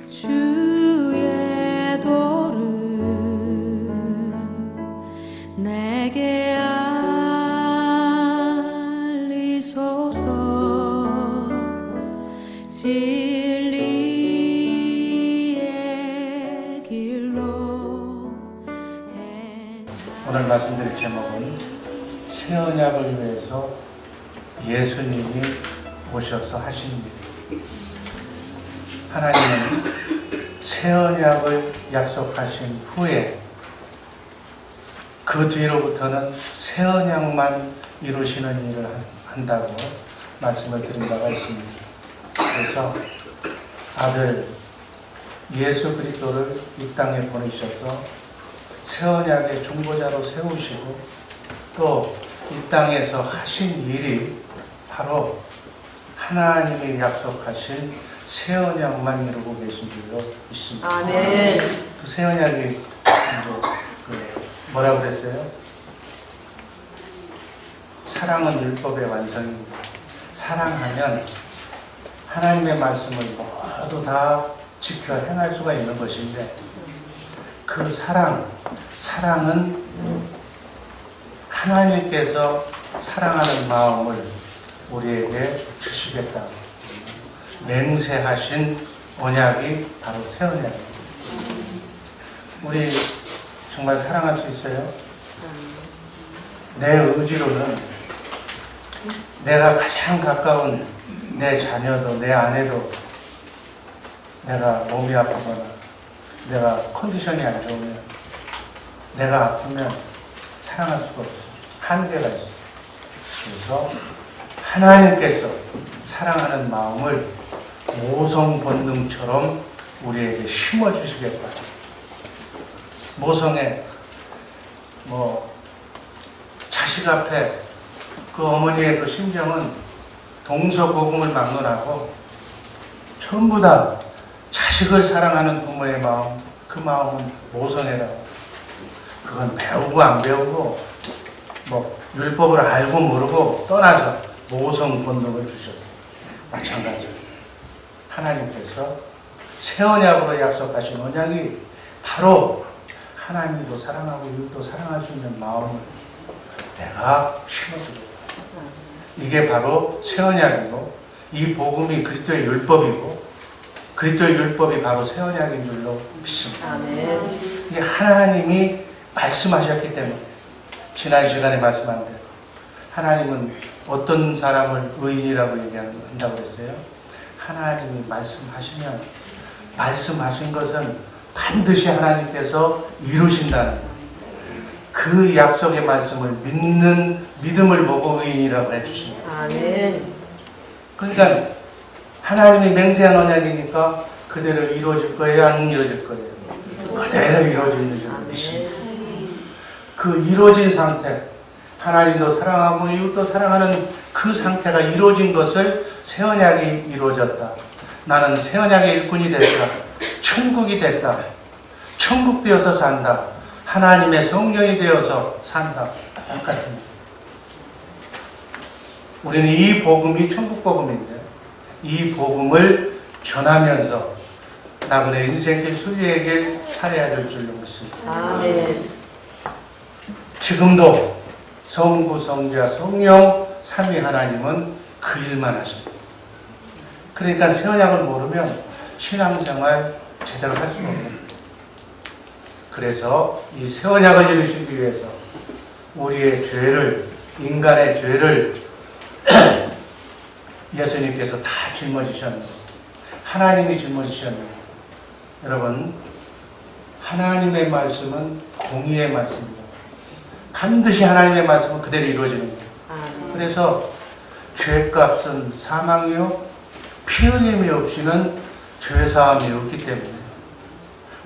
주의 도를 내게 알리소서. 진리의 길로. 오늘 말씀드릴 제목은 새 언약을 위해서 예수님이 오셔서 하신 일. 하나님은 새 언약을 약속하신 후에 그 뒤로부터는 새 언약만 이루시는 일을 한다고 말씀을 드린 바가 있습니다. 그래서 아들 예수 그리스도를 이 땅에 보내셔서 새 언약의 중보자로 세우시고 또 이 땅에서 하신 일이 바로 하나님이 약속하신 새 언약만 이루고 계신 줄로 믿습니다. 아멘. 그 새 언약이 뭐라고 그랬어요? 사랑은 율법의 완성입니다. 사랑하면 하나님의 말씀을 모두 다 지켜 행할 수가 있는 것인데 그 사랑은 하나님께서 사랑하는 마음을 우리에게 주시겠다고 맹세하신 언약이 바로 새 언약입니다. 우리 정말 사랑할 수 있어요? 내 의지로는 내가 가장 가까운 내 자녀도 내 아내도 내가 몸이 아프거나 내가 컨디션이 안 좋으면 내가 아프면 사랑할 수가 없어요. 한계가 있어요. 그래서 하나님께서 사랑하는 마음을 모성 본능처럼 우리에게 심어주시겠다. 모성에 자식 앞에 그 어머니의 그 심정은 동서고금을 막론하고 전부 다 자식을 사랑하는 부모의 마음, 그 마음은 모성애라고. 그건 배우고 안 배우고 율법을 알고 모르고 떠나서 모성 본능을 주셨어요. 마찬가지로 하나님께서 새 언약으로 약속하신 언약이 바로 하나님도 사랑하고 이웃도 사랑할 수 있는 마음을 내가 심어주겠다. 이게 바로 새 언약이고 이 복음이 그리스도의 율법이고 그리스도의 율법이 바로 새 언약인 줄로 믿습니다. 아멘. 이게 하나님이 말씀하셨기 때문에 지난 시간에 말씀한 대로 하나님은 어떤 사람을 의인이라고 얘기한다고 했어요? 하나님이 말씀하시면 말씀하신 것은 반드시 하나님께서 이루신다는 그 약속의 말씀을 믿는 믿음을 보고 의인이라고 해주십니다. 아멘. 그러니까 하나님이 맹세한 언약이니까 그대로 이루어질 거예요? 안 이루어질 거예요? 그대로 이루어지는 줄 믿습니다. 그 이루어진 상태, 하나님도 사랑하고 이웃도 사랑하는 그 상태가 이루어진 것을 새 언약이 이루어졌다. 나는 새 언약의 일꾼이 됐다. 천국이 됐다. 천국 되어서 산다. 하나님의 성령이 되어서 산다. 똑같습니다. 우리는 이 복음이 천국 복음인데 이 복음을 전하면서 나그네 인생길 수리에게 살아야 될 줄로 믿습니다. 아멘. 지금도 성부, 성자, 성령, 삼위 하나님은 그 일만 하십니다. 그러니까 새 언약을 모르면 신앙생활 제대로 할 수가 없는 거예요. 그래서 이 새 언약을 이루시기 위해서 우리의 죄를, 인간의 죄를 예수님께서 다 짊어지셨는데 하나님이 짊어지셨는데 여러분 하나님의 말씀은 공의의 말씀입니다. 반드시 하나님의 말씀은 그대로 이루어지는 거예요. 그래서 죄값은 사망이요 피 흘림이 없이는 죄사함이 없기 때문에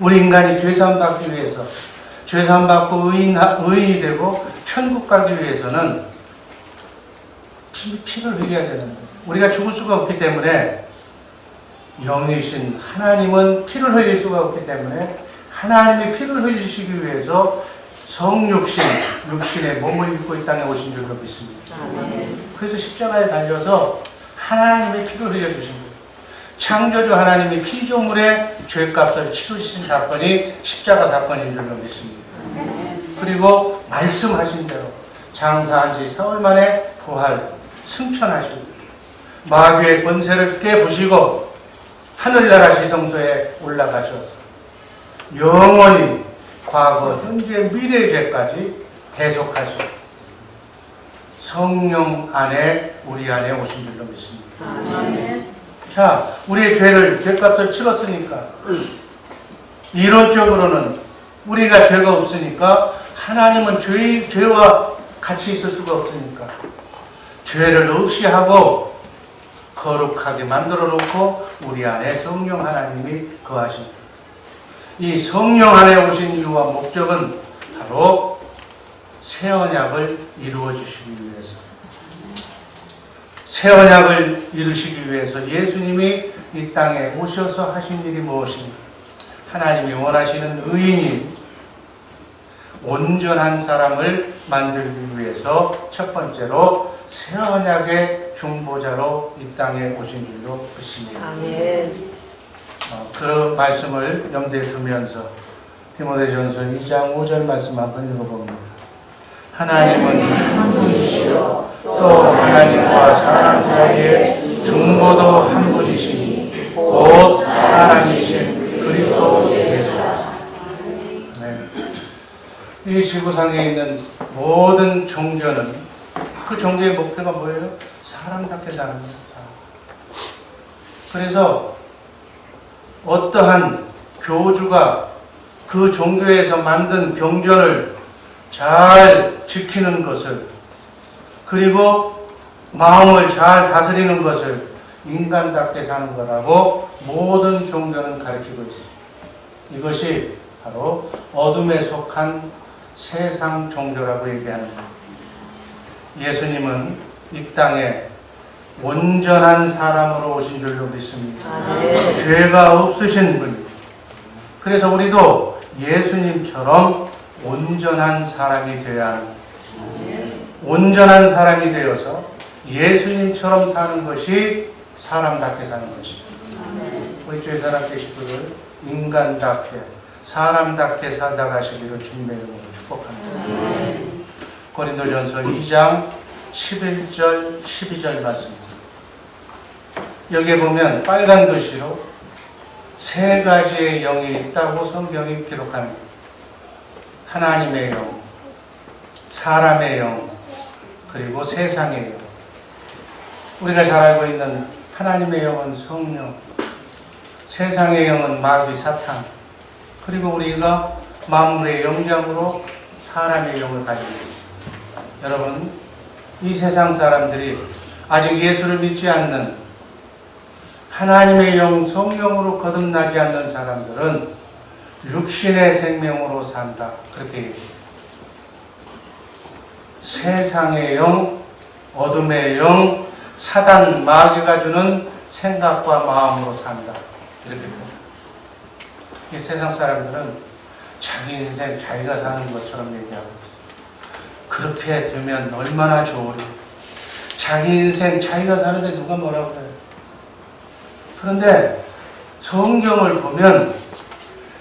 우리 인간이 죄사함 받기 위해서 죄사함 받고 의인이 되고 천국 가기 위해서는 피를 흘려야 되는 거예요. 우리가 죽을 수가 없기 때문에 영이신 하나님은 피를 흘릴 수가 없기 때문에 하나님의 피를 흘리시기 위해서 육신의 몸을 입고 이 땅에 오신 줄로 믿습니다. 그래서 십자가에 달려서 하나님의 피를 흘려주신 거예요. 창조주 하나님이 피조물의 죄값을 치르신 사건이 십자가 사건인 줄로 믿습니다. 그리고 말씀하신 대로 장사한 지 사흘 만에 부활, 승천하시고 마귀의 권세를 깨부시고 하늘나라 지성소에 올라가셔서 영원히 과거, 현재, 미래의 죄까지 대속하시고 성령 안에 우리 안에 오신 줄로 믿습니다. 자, 우리의 죄값을 치렀으니까 이론적으로는 우리가 죄가 없으니까 하나님은 죄와 같이 있을 수가 없으니까 죄를 없이 하고 거룩하게 만들어 놓고 우리 안에 성령 하나님이 거하십니다. 이 성령 안에 오신 이유와 목적은 바로 새 언약을 이루어 주시기 위해서, 새 언약을 이루시기 위해서 예수님이 이 땅에 오셔서 하신 일이 무엇입니까? 하나님이 원하시는 의인인 온전한 사람을 만들기 위해서 첫 번째로 새 언약의 중보자로 이 땅에 오신 줄로 믿습니다. 아멘. 그 말씀을 염두에 두면서 디모데전서 2장 5절 말씀 한번 읽어봅니다. 하나님은 한 분이시요 또 하나님과 사람 사이에 중보도 한 분이시니 곧 사람이신 그리스도 예수. 네. 이 지구상에 있는 모든 종교는 그 종교의 목표가 뭐예요? 사람답게 사는 거예요. 그래서 어떠한 교주가 그 종교에서 만든 경전을 잘 지키는 것을, 그리고 마음을 잘 다스리는 것을 인간답게 사는 거라고 모든 종교는 가르치고 있습니다. 이것이 바로 어둠에 속한 세상 종교라고 얘기하는 겁니다. 예수님은 이 땅에 온전한 사람으로 오신 줄로 믿습니다. 죄가 없으신 분. 그래서 우리도 예수님처럼 온전한 사람이 되어야 합니다. 온전한 사람이 되어서 예수님처럼 사는 것이 사람답게 사는 것입니다. 우리 죄사람께 식구들 인간답게 사람답게 살아가시기를 주님의 이름으로 축복합니다. 고린도전서 2장 11절 12절 말씀입니다. 여기에 보면 빨간 글씨로 세 가지의 영이 있다고 성경이 기록합니다. 하나님의 영, 사람의 영, 그리고 세상의 영. 우리가 잘 알고 있는 하나님의 영은 성령, 세상의 영은 마귀 사탄, 그리고 우리가 만물의 영장으로 사람의 영을 가지고 있습니다. 여러분, 이 세상 사람들이 아직 예수를 믿지 않는 하나님의 영, 성령으로 거듭나지 않는 사람들은 육신의 생명으로 산다. 그렇게 얘기합니다. 세상의 영, 어둠의 영, 사단, 마귀가 주는 생각과 마음으로 산다. 이렇게 봅니다. 이 세상 사람들은 자기 인생 자기가 사는 것처럼 얘기하고 있어요. 그렇게 되면 얼마나 좋으리. 자기 인생 자기가 사는데 누가 뭐라고 그래요. 그런데 성경을 보면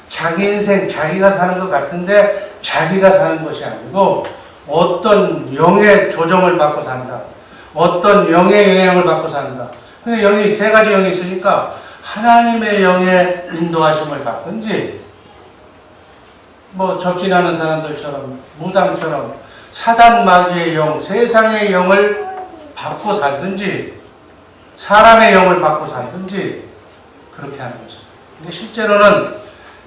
자기 인생 자기가 사는 것 같은데 자기가 사는 것이 아니고 어떤 영의 조정을 받고 산다. 어떤 영의 영향을 받고 산다. 근데 영이 세 가지 영이 있으니까 하나님의 영의 인도하심을 받든지 뭐 접진하는 사람들처럼 무당처럼 사단 마귀의 영, 세상의 영을 받고 살든지 사람의 영을 받고 살든지 그렇게 하는 것입니다. 근데 실제로는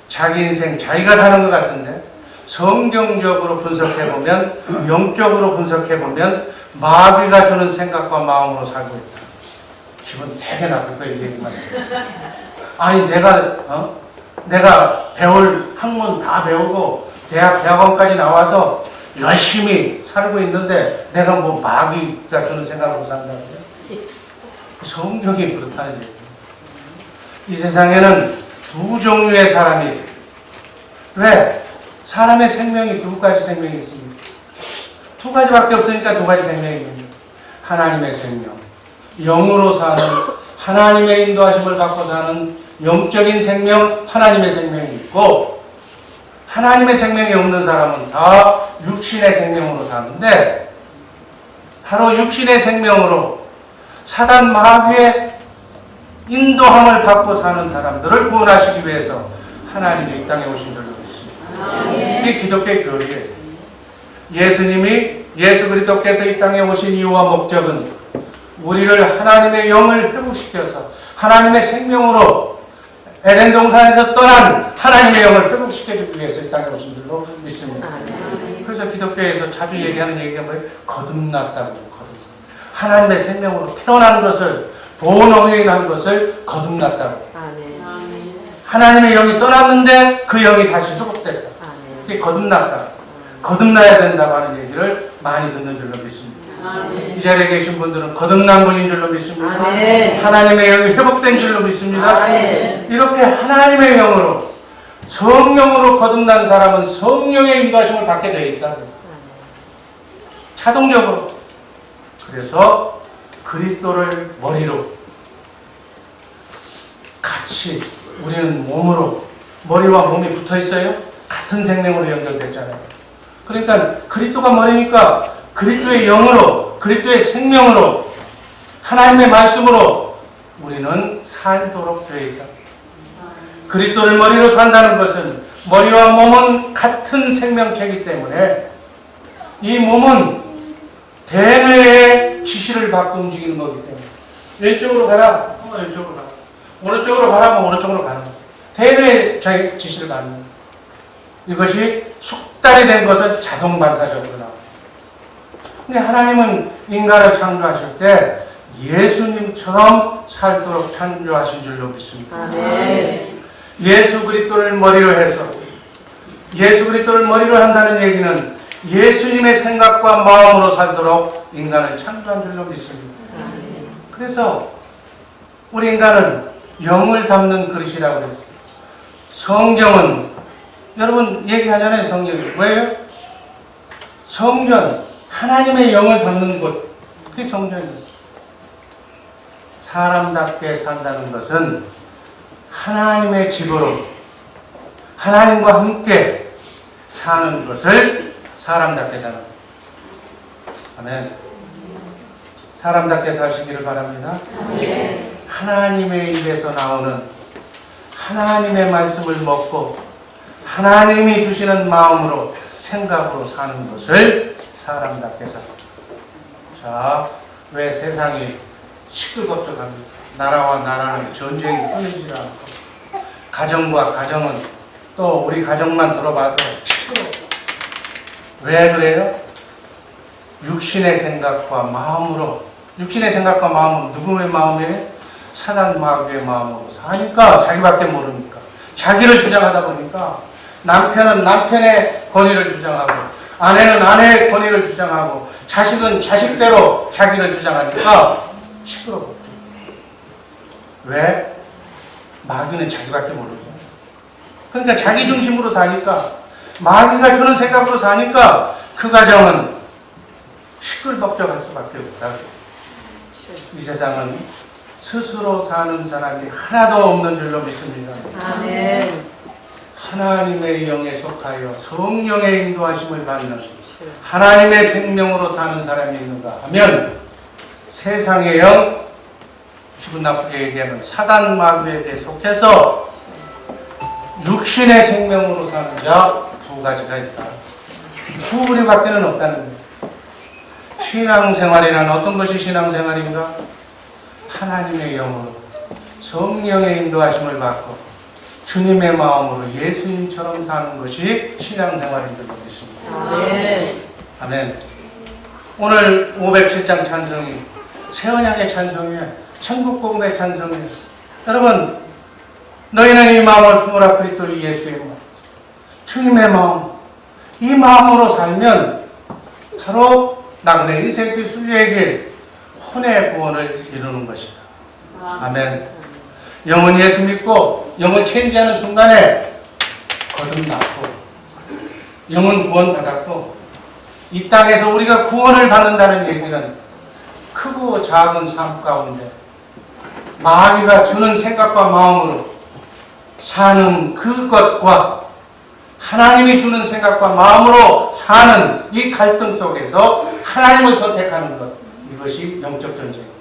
자기 인생 자기가 사는 것 같은데 성경적으로 분석해보면 영적으로 분석해보면 마귀가 주는 생각과 마음으로 살고 있다. 기분 되게 나쁠 거예요. 이 얘기만. 아니 내가 배울 학문 다 배우고 대학원까지 나와서 열심히 살고 있는데 내가 뭐 마귀가 주는 생각으로 산다고요? 성경이 그렇다는 얘기예요. 이 세상에는 두 종류의 사람이 있어요. 왜? 사람의 생명이 두 가지 생명이 있습니다. 두 가지밖에 없으니까 두 가지 생명이 있습니다. 하나님의 생명, 영으로 사는 하나님의 인도하심을 갖고 사는 영적인 생명, 하나님의 생명이 있고, 하나님의 생명이 없는 사람은 다 육신의 생명으로 사는데, 바로 육신의 생명으로 사단 마귀의 인도함을 받고 사는 사람들을 구원하시기 위해서 하나님이 이 땅에 오신 줄로 믿습니다. 이게 기독교의 교리예요. 예수 그리스도께서 이 땅에 오신 이유와 목적은 우리를 하나님의 영을 회복시켜서 하나님의 생명으로 에덴 동산에서 떠난 하나님의 영을 회복시켜주기 위해서 이 땅에 오신 줄로 믿습니다. 그래서 기독교에서 자주 얘기하는 얘기가 뭐예요? 거듭났다고. 하나님의 생명으로 태어난 것을, 본어게인한 것을 거듭났다고. 하나님의 영이 떠났는데 그 영이 다시 회복됐다. 그게 거듭났다. 거듭나야 된다고 하는 얘기를 많이 듣는 줄로 믿습니다. 이 자리에 계신 분들은 거듭난 분인 줄로 믿습니다. 하나님의 영이 회복된 줄로 믿습니다. 이렇게 하나님의 영으로, 성령으로 거듭난 사람은 성령의 인도하심을 받게 되어 있다. 자동적으로. 그래서 그리스도를 머리로 같이 우리는 몸으로, 머리와 몸이 붙어 있어요. 같은 생명으로 연결됐잖아요. 그러니까 그리스도가 머리니까 그리스도의 영으로, 그리스도의 생명으로, 하나님의 말씀으로 우리는 살도록 되어 있다. 그리스도를 머리로 산다는 것은 머리와 몸은 같은 생명체이기 때문에 이 몸은 대뇌의 지시를 받고 움직이는 거기 때문에 왼쪽으로 가라, 왼쪽으로 가라. 오른쪽으로 가라, 오른쪽으로 가는 거예요. 대뇌의 지시를 받는 거예요. 이것이 숙달이 된 것은 자동 반사적으로 나옵니다. 근데 하나님은 인간을 창조하실 때 예수님처럼 살도록 창조하신 줄로 믿습니다. 예수 그리스도를 머리로 해서, 예수 그리스도를 머리로 한다는 얘기는 예수님의 생각과 마음으로 살도록 인간을 창조한 줄로 믿습니다. 그래서 우리 인간은 영을 담는 그릇이라고 그랬어요. 성경은, 여러분 얘기하잖아요. 성경이 뭐예요? 성전, 하나님의 영을 담는 곳, 그게 성전입니다. 사람답게 산다는 것은 하나님의 집으로 하나님과 함께 사는 것을 사람답게 사는 것. 아멘. 사람답게 사시기를 바랍니다. 하나님의 입에서 나오는 하나님의 말씀을 먹고 하나님이 주시는 마음으로, 생각으로 사는 것을 사람답게 삽니다. 자, 왜 세상이 시끌벅적합니까? 나라와 나라는 전쟁이 끊이지 않고, 가정과 가정은 또 우리 가정만 들어봐도 시끄러워. 왜 그래요? 육신의 생각과 마음으로, 육신의 생각과 마음은 누구의 마음이에요? 사단 마귀의 마음으로 사니까 자기밖에 모르니까, 자기를 주장하다 보니까 남편은 남편의 권위를 주장하고, 아내는 아내의 권위를 주장하고, 자식은 자식대로 자기를 주장하니까 시끄럽고. 왜? 마귀는 자기밖에 모르죠. 그러니까 자기 중심으로 사니까, 마귀가 주는 생각으로 사니까 그 가정은 시끌벅적할 수밖에 없다. 이 세상은 스스로 사는 사람이 하나도 없는 줄로 믿습니다. 아멘. 하나님의 영에 속하여 성령의 인도하심을 받는 하나님의 생명으로 사는 사람이 있는가 하면, 세상의 영, 기분 나쁘게 얘기하면 사단 마귀에게 속해서 육신의 생명으로 사는 자 두 가지가 있다. 두 부류밖에는 없다는 거예요. 신앙생활이란 어떤 것이 신앙생활인가? 하나님의 영으로 성령의 인도하심을 받고 주님의 마음으로 예수님처럼 사는 것이 신앙생활인 줄 믿습니다. 아멘. 아멘. 오늘 507장 찬송이 새언약의 찬송이에요. 천국복음의 찬송이에요. 여러분, 너희는 이 마음을 품으라. 그리스도 예수의 마음, 주님의 마음, 이 마음으로 살면 바로 나그네 인생길 순례의 길, 혼의 구원을 이루는 것이다. 아멘. 영은 예수 믿고 영을 체인지하는 순간에 거듭났고 영은 구원받았고, 이 땅에서 우리가 구원을 받는다는 얘기는 크고 작은 삶 가운데 마귀가 주는 생각과 마음으로 사는 그것과 하나님이 주는 생각과 마음으로 사는 이 갈등 속에서 하나님을 선택하는 것, 이것이 영적 전쟁입니다.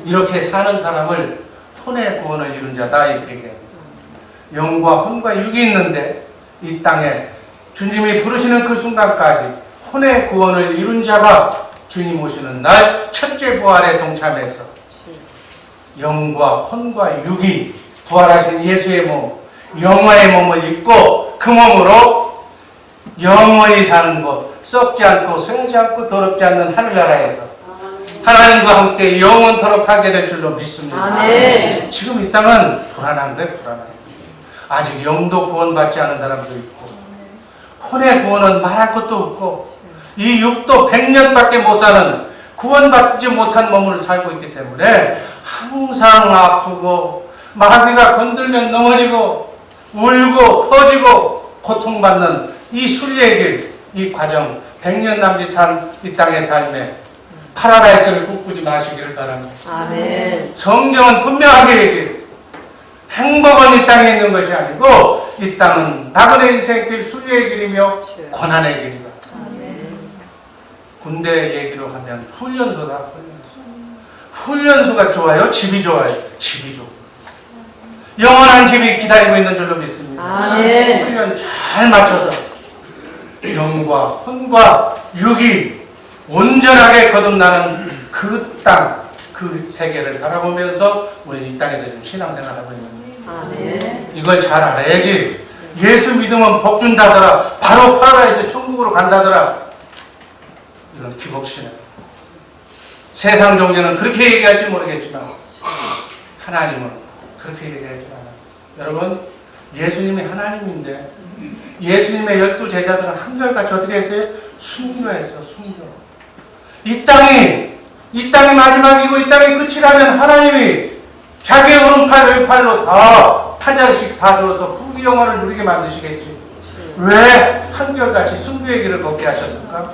이렇게 사는 사람을 혼의 구원을 이룬 자다 이렇게 얘기합니다. 영과 혼과 육이 있는데 이 땅에 주님이 부르시는 그 순간까지 혼의 구원을 이룬 자가 주님 오시는 날 첫째 부활에 동참해서 영과 혼과 육이 부활하신 예수의 몸, 영화의 몸을 입고 그 몸으로 영원히 사는 것, 썩지 않고 쇠하지 않고 더럽지 않는 하늘나라에서 하나님과 함께 영원토록 살게 될 줄로 믿습니다. 아멘. 지금 이 땅은 불안한데 불안해. 아직 영도 구원받지 않은 사람도 있고 혼의 구원은 말할 것도 없고 이 육도 100년밖에 못 사는 구원받지 못한 몸을 살고 있기 때문에 항상 아프고 마귀가 건들면 넘어지고 울고 터지고 고통받는 이 순리의 길, 이 과정 100년 남짓한 이 땅의 삶에 파라다이스를 꿈꾸지 마시기를 바랍니다. 아멘. 성경은 분명하게 얘기해요. 행복은 이 땅에 있는 것이 아니고 이 땅은 나그네 인생길, 순리의 길이며 고난의 길이다. 군대 얘기로 하면 훈련소다. 훈련소가 좋아요? 집이 좋아요? 집이 좋아요. 영원한 집이 기다리고 있는 줄로 믿습니다. 아멘. 훈련 잘 맞춰서 영과 혼과 육이 온전하게 거듭나는 그 땅, 그 세계를 바라보면서 우리 이 땅에서 지금 신앙생활하고 있는 거예요. 아멘. 이걸 잘 알아야지. 예수 믿으면 복 준다더라, 바로 파라다이스 천국으로 간다더라, 이런 기복신앙. 세상 종교는 그렇게 얘기할지 모르겠지만 하나님은 그렇게 얘기하지 않아요. 여러분, 예수님이 하나님인데 예수님의 12 제자들은 한결같이 어떻게 했어요? 순교했어. 순교. 이 땅이 마지막이고 이 땅이 끝이라면 하나님이 자기의 오른팔 왼팔로 다 탄자루씩 다 주어서 후기 영화를 누리게 만드시겠지. 왜 한결같이 순교의 길을 걷게 하셨을까?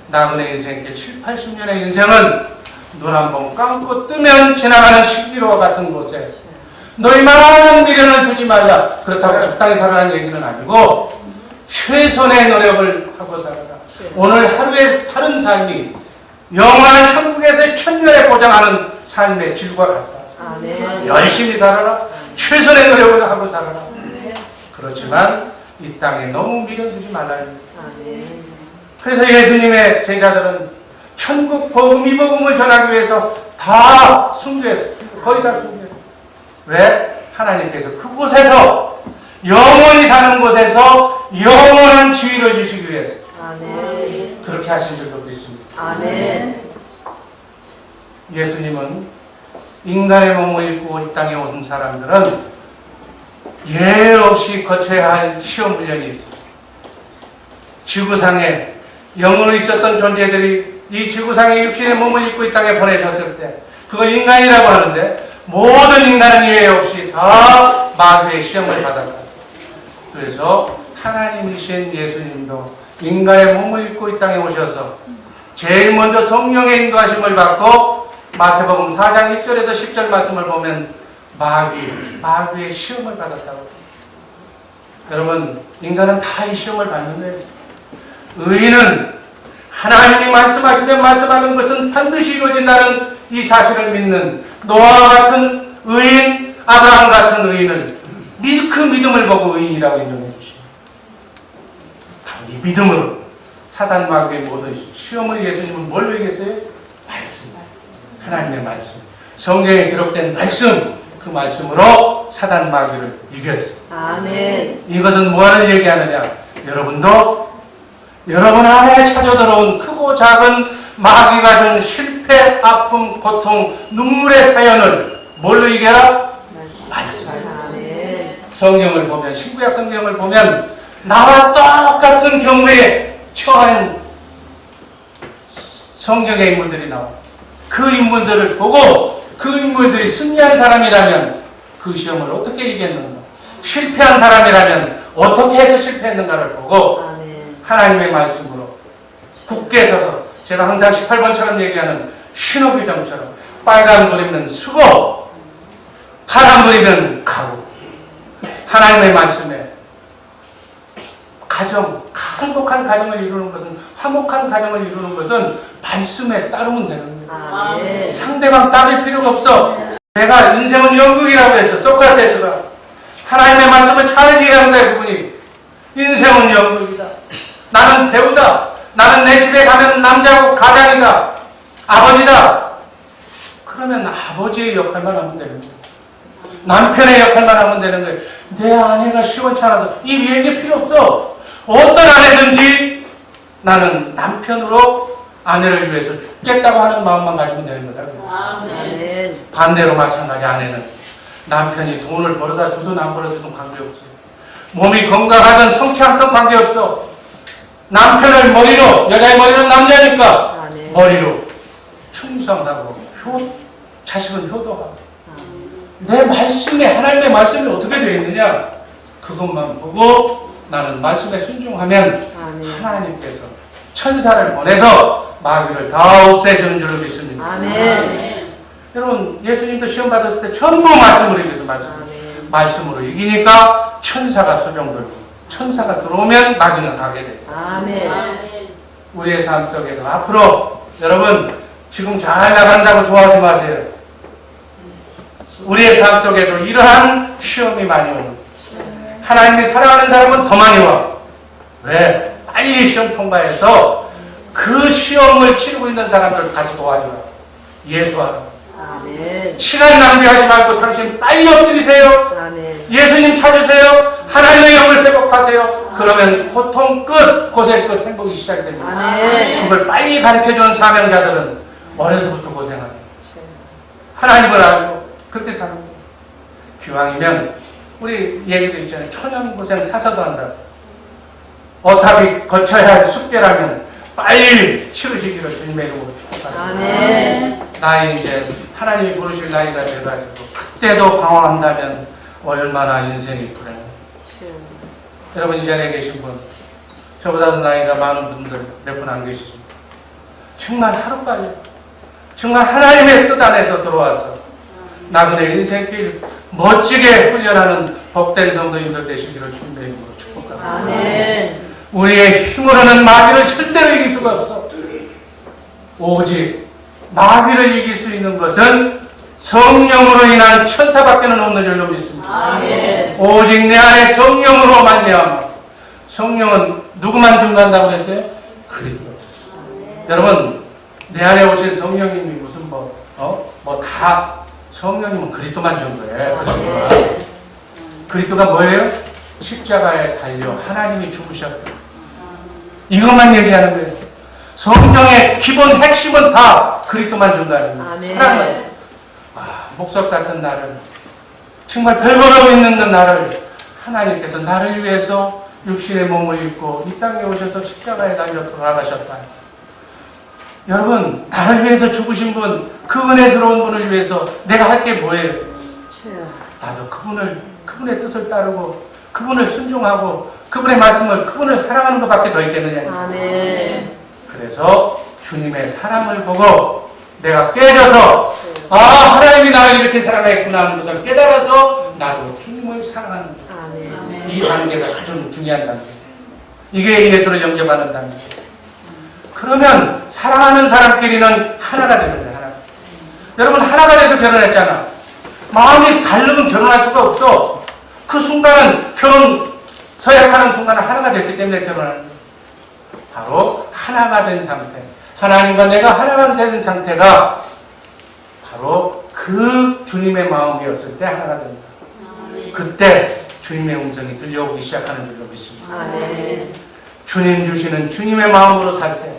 나그네 인생길 7, 80년의 인생은 눈 한 번 감고 뜨면 지나가는 신비로와 같은 곳에 너희 많은 미련을 두지 말라. 그렇다고 적당히 살아라는 얘기는 아니고 최선의 노력을 하고 살아라. 오늘 하루에 사는 삶이 영원한 천국에서의 천년에 보장하는 삶의 질과 같다. 아멘. 열심히 살아라. 최선의 노력을 하고 살아라. 그렇지만 이 땅에 너무 미련 두지 말라요. 아멘. 그래서 예수님의 제자들은 천국 복음, 이 복음을 전하기 위해서 다 순교했어요. 거의 다 순교했어요. 왜? 하나님께서 그곳에서 영원히 사는 곳에서 영원한 지위를 주시기 위해서 아멘. 그렇게 하신 줄도 믿습니다. 아멘. 예수님은 인간의 몸을 입고 이 땅에 온 사람들은 예 없이 거쳐야 할 시험 훈련이 있습니다. 지구상에 영으로 있었던 존재들이 이 지구상에 육신의 몸을 입고 이 땅에 보내졌을 때 그걸 인간이라고 하는데 모든 인간은 예외 없이 다 마귀의 시험을 받았다. 그래서 하나님이신 예수님도 인간의 몸을 입고 이 땅에 오셔서 제일 먼저 성령의 인도하심을 받고 마태복음 4장 1절에서 10절 말씀을 보면 마귀의 시험을 받았다고. 여러분, 인간은 다 이 시험을 받는데 의인은 하나님이 말씀하시면 말씀하는 것은 반드시 이루어진다는 이 사실을 믿는 노아와 같은 의인, 아브라함 같은 의인을 그 믿음을 보고 의인이라고 인정해 주십니다. 바로 이 믿음으로 사단 마귀의 모든 시험을 예수님은 뭘로 이겼어요? 말씀. 하나님의 말씀. 성경에 기록된 말씀, 그 말씀으로 사단 마귀를 이겼어요. 아멘. 이것은 뭐를 얘기하느냐? 여러분도 여러분 안에 찾아들어온 크고 작은 마귀가 준 실패, 아픔, 고통, 눈물의 사연을 뭘로 이겨라? 말씀. 아멘. 성경을 보면, 신구약 성경을 보면 나와 똑같은 경우에 처한 성경의 인물들이 나와. 그 인물들을 보고 그 인물들이 승리한 사람이라면 그 시험을 어떻게 이겼는가, 실패한 사람이라면 어떻게 해서 실패했는가를 보고 아멘. 하나님의 말씀으로 굳게 서서, 제가 항상 18번처럼 얘기하는 신호규정처럼 빨간 불 입는 수고, 바람부리면 가고 하나님의 말씀에 가정, 행복한 가정을 이루는 것은 화목한 가정을 이루는 것은 말씀에 따르면 되는 거예요. 아멘. 상대방 따를 필요가 없어. 내가 인생은 연극이라고 했어. 소크라테스가 하나님의 말씀을 잘 이해하는 거야. 그분이 인생은 연극이다. 나는 배우다. 나는 내 집에 가면 남자고 가장이다. 아버지다. 그러면 아버지의 역할만 하면 되는 거예요. 남편의 역할만 하면 되는 거예요. 내 아내가 시원찮아서 이 얘기 필요 없어. 어떤 아내든지 나는 남편으로 아내를 위해서 죽겠다고 하는 마음만 가지면 되는 거다. 아멘. 반대로 마찬가지 아내는 남편이 돈을 벌어다 주든 안 벌어주든 관계없어. 몸이 건강하든 성취하든 관계없어. 남편을 머리로, 여자의 머리는 남자니까 아멘. 머리로 충성하고 자식은 효도하고 내 말씀에 하나님의 말씀이 어떻게 되어 있느냐 그것만 보고 나는 말씀에 순종하면 아멘. 하나님께서 천사를 보내서 마귀를 다 없애주는 줄로 믿습니다. 아멘. 여러분 예수님도 시험 받았을 때 전부 말씀으로 이겨서 아멘. 말씀으로 이기니까 천사가 수종들고 천사가 들어오면 마귀는 가게 돼요. 아멘. 우리의 삶 속에도 앞으로 여러분 지금 잘 나간다고 좋아하지 마세요. 우리의 삶 속에도 이러한 시험이 많이 오는 하나님이 사랑하는 사람은 더 많이 와. 왜? 빨리 시험 통과해서 그 시험을 치르고 있는 사람들 같이 도와주라. 예수하라. 아멘. 시간 낭비하지 말고 당신 빨리 엎드리세요. 아멘. 예수님 찾으세요. 하나님의 영을 회복하세요. 그러면 고통 끝, 고생 끝, 행복이 시작이 됩니다. 아멘. 그걸 빨리 가르쳐주는 사명자들은 어려서부터 고생합니다. 하나님을 알고 그렇게 사는 거예요. 기왕이면 우리 얘기도 있잖아요. 초년고생 사서도 한다. 어차피 거쳐야 할 숙제라면 빨리 치르시기를 주님의 이름으로 축복합니다. 아멘. 나이 이제 하나님이 부르실 나이가 돼가지고 그때도 방황한다면 얼마나 인생이 불행해. 여러분 이 자리에 계신 분 저보다도 나이가 많은 분들 몇 분 안 계시죠? 정말 하루빨리 정말 하나님의 뜻 안에서 들어와서 나그네 인생길 멋지게 훈련하는 복된 성도님들 되시기를 주님의 이름으로 축복합니다. 아멘. 우리의 힘으로는 마귀를 절대로 이길 수가 없어. 오직 마귀를 이길 수 있는 것은 성령으로 인한 천사밖에는 없는 줄로 믿습니다. 아멘. 오직 내 안에 성령으로 말미암아. 성령은 누구만 중간다고 그랬어요? 그리스도. 여러분 내 안에 오신 성령님이 무슨 다 성령님은 그리스도만 준 거예요. 그리스도가 뭐예요? 십자가에 달려 하나님이 죽으셨고 이것만 얘기하는 거예요. 성령의 기본 핵심은 다 그리스도만 준다는 거예요. 아멘. 사랑을. 목석 같은 나를 정말 별거라고 있는 그 나를 하나님께서 나를 위해서 육신의 몸을 입고 이 땅에 오셔서 십자가에 달려 돌아가셨다. 여러분 나를 위해서 죽으신 분, 그 은혜스러운 분을 위해서 내가 할 게 뭐예요? 나도 그분의 뜻을 따르고 그분을 순종하고 그분의 말씀을 그분을 사랑하는 것밖에 더 있겠느냐. 아멘. 그래서 주님의 사랑을 보고 내가 깨져서 하나님이 나를 이렇게 사랑했구나 하는 것을 깨달아서 나도 주님을 사랑하는 거예요. 아멘. 이 단계가 가장 중요한 단계. 이게 예수를 영접하는 단계. 그러면 사랑하는 사람끼리는 하나가 되는 거예요. 하나. 여러분 하나가 돼서 결혼했잖아. 마음이 다르면 결혼할 수가 없어. 그 순간은 결혼 서약하는 순간은 하나가 됐기 때문에 결혼하는 거예요. 바로 하나가 된 상태. 하나님과 내가 하나가 된 상태가 바로 그 주님의 마음이었을 때 하나가 됩니다. 그때 주님의 음성이 들려오기 시작하는 줄로 믿습니다. 아멘. 주님 주시는 주님의 마음으로 살 때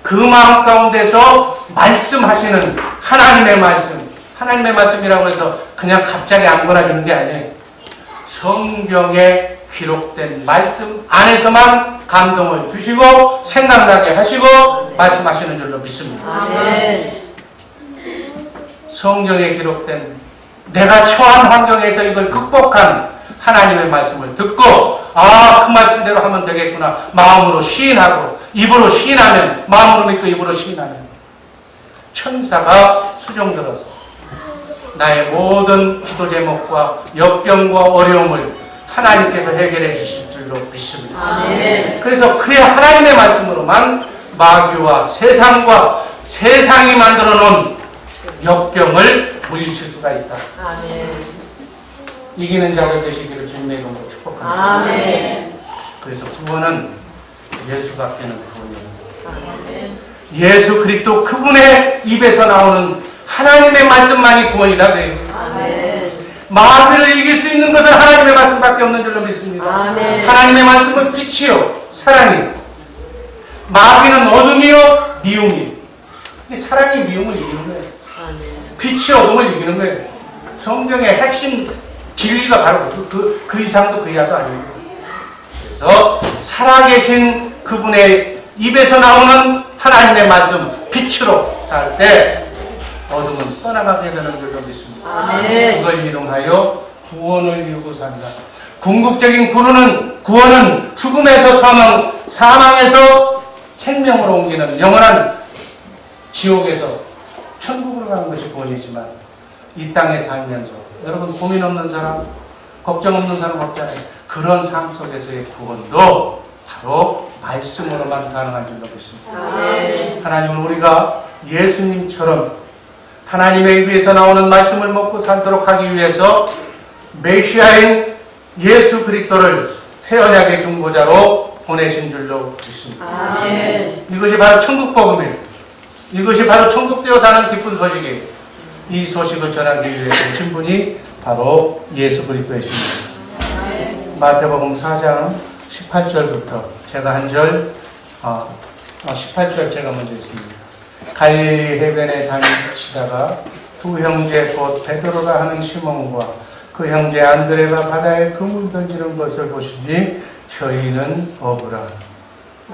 그 마음 가운데서 말씀하시는 하나님의 말씀, 하나님의 말씀이라고 해서 그냥 갑자기 아무거나 주는 게 아니에요. 성경에 기록된 말씀 안에서만 감동을 주시고 생각나게 하시고 말씀하시는 줄로 믿습니다. 아멘. 성경에 기록된 내가 처한 환경에서 이걸 극복한 하나님의 말씀을 듣고 그 말씀대로 하면 되겠구나. 마음으로 시인하고 입으로 시인하면 마음으로 믿고 입으로 시인하면 천사가 수종들어서 나의 모든 기도 제목과 역경과 어려움을 하나님께서 해결해 주실 줄로 믿습니다. 아멘. 그래서 그래야 하나님의 말씀으로만 마귀와 세상이 만들어 놓은 역경을 물리칠 수가 있다. 아멘. 이기는 자가 되시기를 주님의 이름으로 축복합니다. 아멘. 그래서 구원은 예수밖에는 구원이 없습니다. 아멘. 예수 그리스도 그분의 입에서 나오는 하나님의 말씀만이 구원이라 그래요. 아멘. 마귀를 이길 수 있는 것은 하나님의 말씀밖에 없는 줄로 믿습니다. 아멘. 하나님의 말씀은 빛이요 사랑이요. 마귀는 어둠이요 미움이요. 이 사랑이 미움을 이기는 거예요. 아멘. 빛이 어둠을 이기는 거예요. 성경의 핵심 진리가 바로 그 이상도 그 이하도 아닙니다. 그래서 살아계신 그분의 입에서 나오는 하나님의 말씀 빛으로 살 때 어둠은 떠나가게 되는 줄로 믿습니다. 아멘. 그걸 이용하여 구원을 이루고 산다. 궁극적인 구원은 죽음에서 사망에서 생명으로 옮기는 영원한 지옥에서 천국으로 가는 것이 구원이지만 이 땅에 살면서 여러분 고민 없는 사람, 걱정 없는 사람 없잖아요. 그런 삶 속에서의 구원도 바로 말씀으로만 가능한 줄로 믿습니다. 아멘. 하나님은 우리가 예수님처럼 하나님의 입에서 나오는 말씀을 먹고 살도록 하기 위해서 메시아인 예수 그리스도를 새 언약의 중보자로 보내신 줄로 믿습니다. 아멘. 이것이 바로 천국 복음이에요. 이것이 바로 천국되어 사는 기쁜 소식이에요. 이 소식을 전하기 위해 오신 분이 바로 예수 그리스도이십니다. 마태복음 4장 18절부터 제가 한 절, 18절 제가 먼저 읽습니다. 갈릴리 해변에 다니시다가 두 형제 곧 베드로라 하는 시몬과 그 형제 안드레가 바다에 그물 던지는 것을 보시니 저희는 어부라.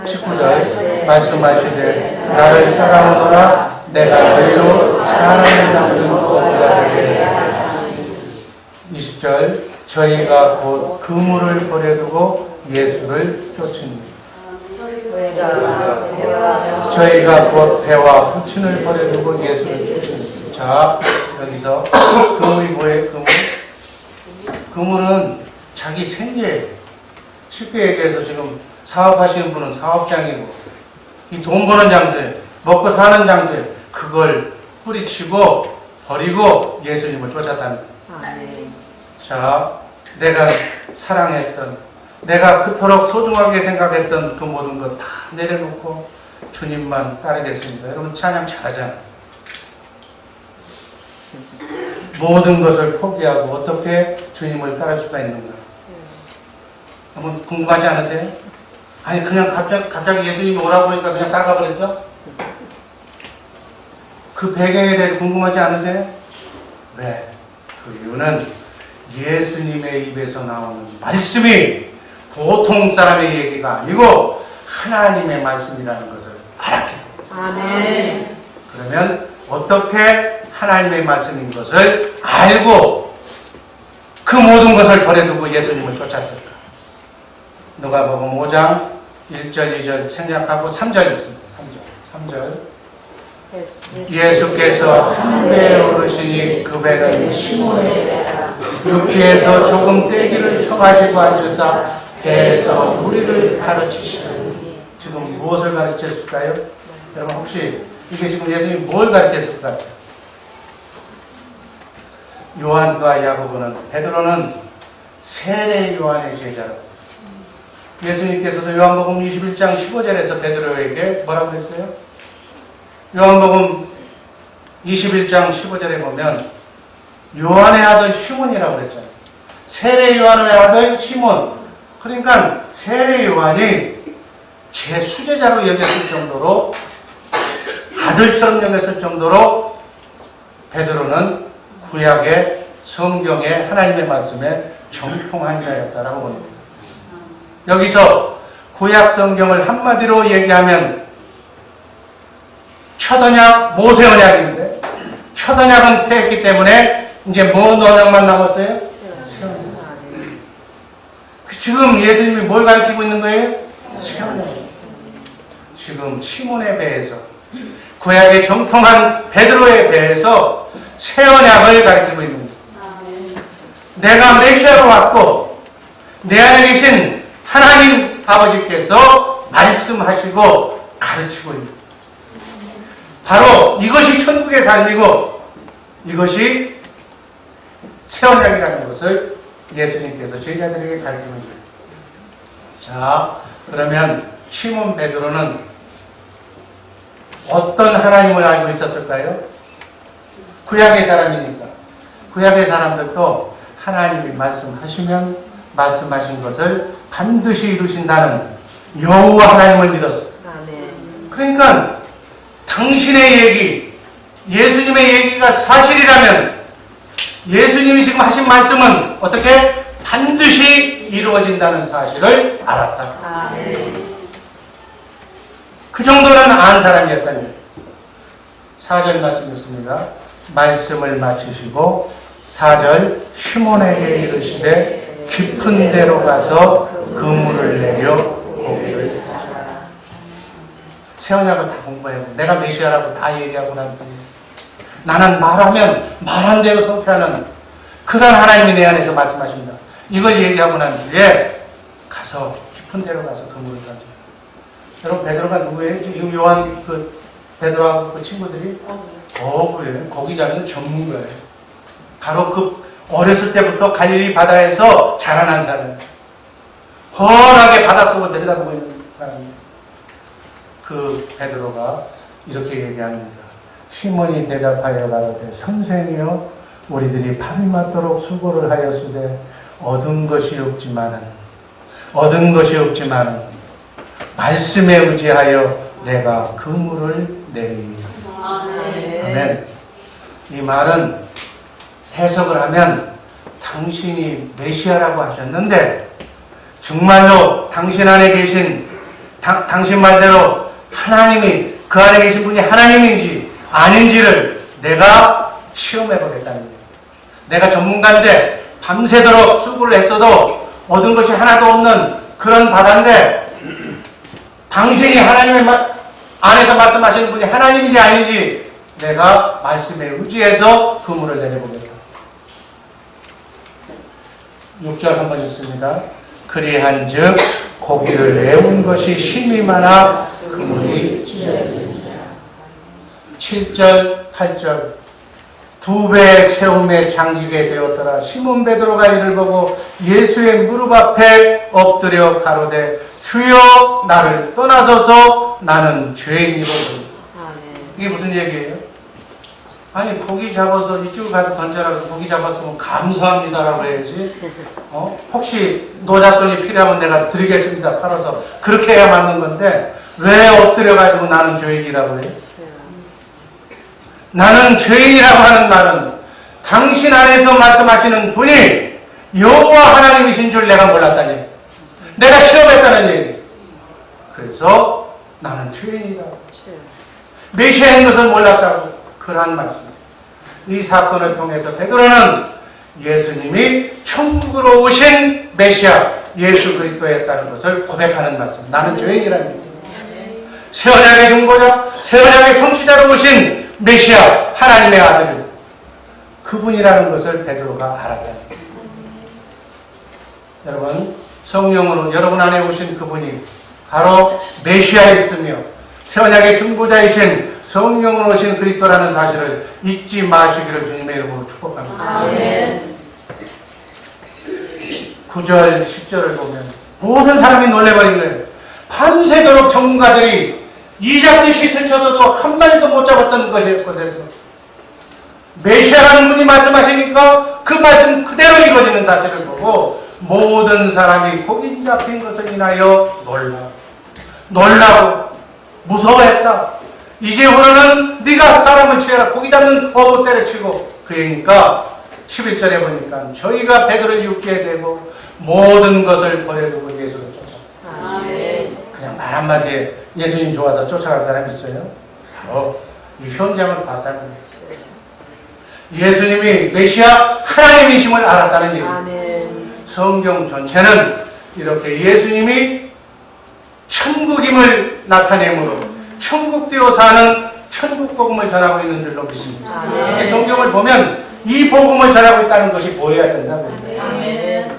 19절 말씀하시되 나를 따라오너라 내가 너희로 사람을 잡는 어부가 되게 하시니 20절 저희가 곧 그물을 버려두고 예수를 쫓으니 저희가 곧 배와 후친을 버려두고 예수를 쫓으니. 자, 여기서 그물이 뭐예요? 그물은 자기 생계예요. 쉽게 얘기해서 지금 사업하시는 분은 사업장이고 이 돈 버는 장소에 먹고 사는 장소에 그걸 뿌리치고 버리고 예수님을 쫓았다는 거예요. 아멘. 자, 내가 사랑했던, 내가 그토록 소중하게 생각했던 그 모든 것 다 내려놓고 주님만 따르겠습니다. 여러분 찬양 잘하잖아요. 모든 것을 포기하고 어떻게 주님을 따를 수가 있는가? 여러분 궁금하지 않으세요? 아니 그냥 갑자기 예수님이 오라고 하니까 그냥 따라가 버렸어? 그 배경에 대해서 궁금하지 않으세요? 왜? 그 이유는 예수님의 입에서 나오는 말씀이 보통 사람의 얘기가 아니고 하나님의 말씀이라는 것을 알았기 때문에. 아멘. 그러면 어떻게 하나님의 말씀인 것을 알고 그 모든 것을 버려두고 예수님을 쫓았을까? 누가복음 5장 1절 2절 생략하고 3절 읽습니다. 3절 예수께서 한 배에 오르시니 그 배는 시몬의 배라. 육지에서 조금 떼기를 청하시고 앉으사 배에서 우리를 가르치시니. 지금 무엇을 가르쳤을까요? 여러분 혹시 이게 지금 예수님이 뭘 가르쳤을 것 같아요? 요한과 야고보는 베드로는 세례 요한의 제자로 예수님께서도 요한복음 21장 15절에서 베드로에게 뭐라고 했어요? 요한복음 21장 15절에 보면 요한의 아들 시몬이라고 그랬잖아요. 세례 요한의 아들 시몬. 그러니까 세례 요한이 제 수제자로 여겼을 정도로 아들처럼 여겼을 정도로 베드로는 구약의 성경의 하나님의 말씀에 정통한 자였다라고 봅니다. 여기서 구약 성경을 한마디로 얘기하면 첫 언약 모세 언약인데 첫 언약은 폐했기 때문에 이제 뭔 언약만 남았어요? 새 언약. 지금 예수님이 뭘 가르치고 있는 거예요? 새 언약. 지금 시몬의 배에서 구약의 정통한 베드로의 배에서 새 언약을 가리키고 있는 거예요. 내가 메시아로 왔고 내 안에 계신 하나님 아버지께서 말씀하시고 가르치고 있는 거예요. 바로 이것이 천국의 삶이고 이것이 새 언약이라는 것을 예수님께서 제자들에게 가르치는 거예요. 자, 그러면 시몬 베드로는 어떤 하나님을 알고 있었을까요? 구약의 사람이니까. 구약의 사람들도 하나님이 말씀하시면 말씀하신 것을 반드시 이루신다는 여호와 하나님을 믿었어요. 그러니까 당신의 얘기, 예수님의 얘기가 사실이라면 예수님이 지금 하신 말씀은 어떻게 반드시 이루어진다는 사실을 알았다. 그 정도는 아는 사람이었다니. 4절 말씀 있습니다. 말씀을 마치시고 4절 시몬에게 이르시되 깊은 데로 가서 그물을 내려 고기를 잡아라. 새 언약을 다 공부하고 내가 메시아라고 다 얘기하고 난 뒤에 나는 말하면 말한 대로 성취하는 그런 하나님이 내 안에서 말씀하십니다. 이걸 얘기하고 난 뒤에 가서 깊은 데로 가서 그물을 던져. 여러분 베드로가 누구예요? 지금 요한 그 베드로하고 그 친구들이 그래요. 고기 잡는 전문가예요. 바로 그 어렸을 때부터 갈릴리 바다에서 자라난 사람. 훤하게 바닷속을 내려다보고 있는 사람이에요. 그 베드로가 이렇게 얘기합니다. 시몬이 대답하여 가로되 선생이여 우리들이 밤이 맞도록 수고를 하였으되 얻은 것이 없지만은 말씀에 의지하여 내가 그물을 내리니. 아멘. 이 말은 해석을 하면 당신이 메시아라고 하셨는데 정말로 당신 안에 계신 당신 말대로 하나님이 그 안에 계신 분이 하나님인지 아닌지를 내가 시험해 보겠다는 거예요. 내가 전문가인데 밤새도록 수고를 했어도 얻은 것이 하나도 없는 그런 바다인데 당신이 하나님의 안에서 말씀하시는 분이 하나님인지 아닌지 내가 말씀에 의지해서 그물을 내려보겠다. 6절 한번 읽습니다. 그리한즉 고기를 내온 것이 심히 많아 그물이 7절 8절 2배의 채움에 잠기게 되었더라. 시몬 베드로가 이를 보고 예수의 무릎 앞에 엎드려 가로되 주여 나를 떠나소서 나는 죄인이거든. 이게 무슨 얘기예요? 아니 고기 잡아서 이쪽으로 가서 던져라고 고기 잡았으면 감사합니다라고 해야지. 혹시 노잣돈이 필요하면 내가 드리겠습니다 팔아서 그렇게 해야 맞는 건데 왜 엎드려가지고 나는 죄인이라고 해요? 나는 죄인이라고 하는 말은 당신 안에서 말씀하시는 분이 여호와 하나님이신 줄 내가 몰랐다니. 내가 시험했다는 얘기. 그래서 나는 죄인이다. 메시아인 것을 몰랐다고. 그러한 말씀. 이 사건을 통해서 베드로는 예수님이 천국으로 오신 메시아 예수 그리스도였다는 것을 고백하는 말씀. 나는 죄인이라는 얘기. 새 언약의 중보자, 새 언약의 성취자로 오신 메시아 하나님의 아들 그분이라는 것을 베드로가 알았다. 여러분 성령으로 여러분 안에 오신 그분이 바로 메시아였으며 새 언약의 중보자이신 성령으로 오신 그리스도라는 사실을 잊지 마시기를 주님의 이름으로 축복합니다. 아멘. 9절 10절을 보면 모든 사람이 놀래버린 거예요. 밤새도록 전문가들이 이장리시 스쳐서도 한 마리도 못 잡았던 것에서 메시아라는 분이 말씀하시니까 그 말씀 그대로 이루어지는 사실을 보고 모든 사람이 고기 잡힌 것을 인하여 놀라고 무서워했다. 이제후로는 네가 사람을 취해라. 고기 잡는 어부 때려치고. 그러니까 11절에 보니까 저희가 베드로를 육게 되고 모든 것을 버려두고 예수를 쫓아갔다. 그냥 말 한마디에 예수님 좋아서 쫓아갈 사람 있어요? 이 현장을 봤다는 거예요. 예수님이 메시아 하나님이심을 알았다는 얘기예요. 성경 전체는 이렇게 예수님이 천국임을 나타내므로 천국되어 사는 천국 복음을 전하고 있는 줄로 믿습니다. 아멘. 이 성경을 보면 이 복음을 전하고 있다는 것이 보여야 된다고 합니다. 아멘.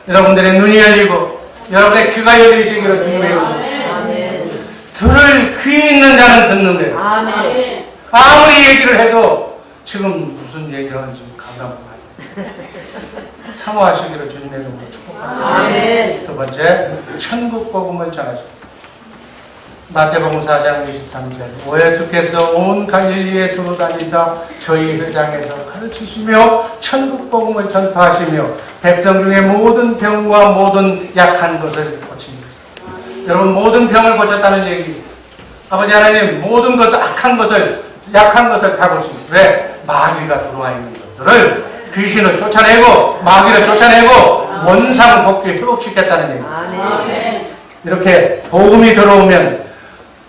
여러분들의 눈이 열리고 여러분의 귀가 열리시기를 주님의 아멘. 들을 귀 있는 자는 듣는 거예요. 아멘. 아무리 얘기를 해도 지금 무슨 얘기를 하는지 감당 못해요. 사모하시기를 주님의 이름으로 축복합니다. 아멘. 두 번째, 천국 복음을 전하십니다. 마태복음 4장 23절 오 예수께서 온 갈릴리에 돌아다니사 저희 회당에서 가르치시며 천국 복음을 전파하시며 백성 중에 모든 병과 모든 약한 것을 고칩니다. 여러분 모든 병을 고쳤다는 얘기 아버지 하나님 모든 것 악한 것을 약한 것을 다 고칩니다. 왜? 마귀가 들어와 있는 것들을 귀신을 쫓아내고 마귀를 쫓아내고 원상 복귀 회복시켰다는 얘기. 아멘. 이렇게 복음이 들어오면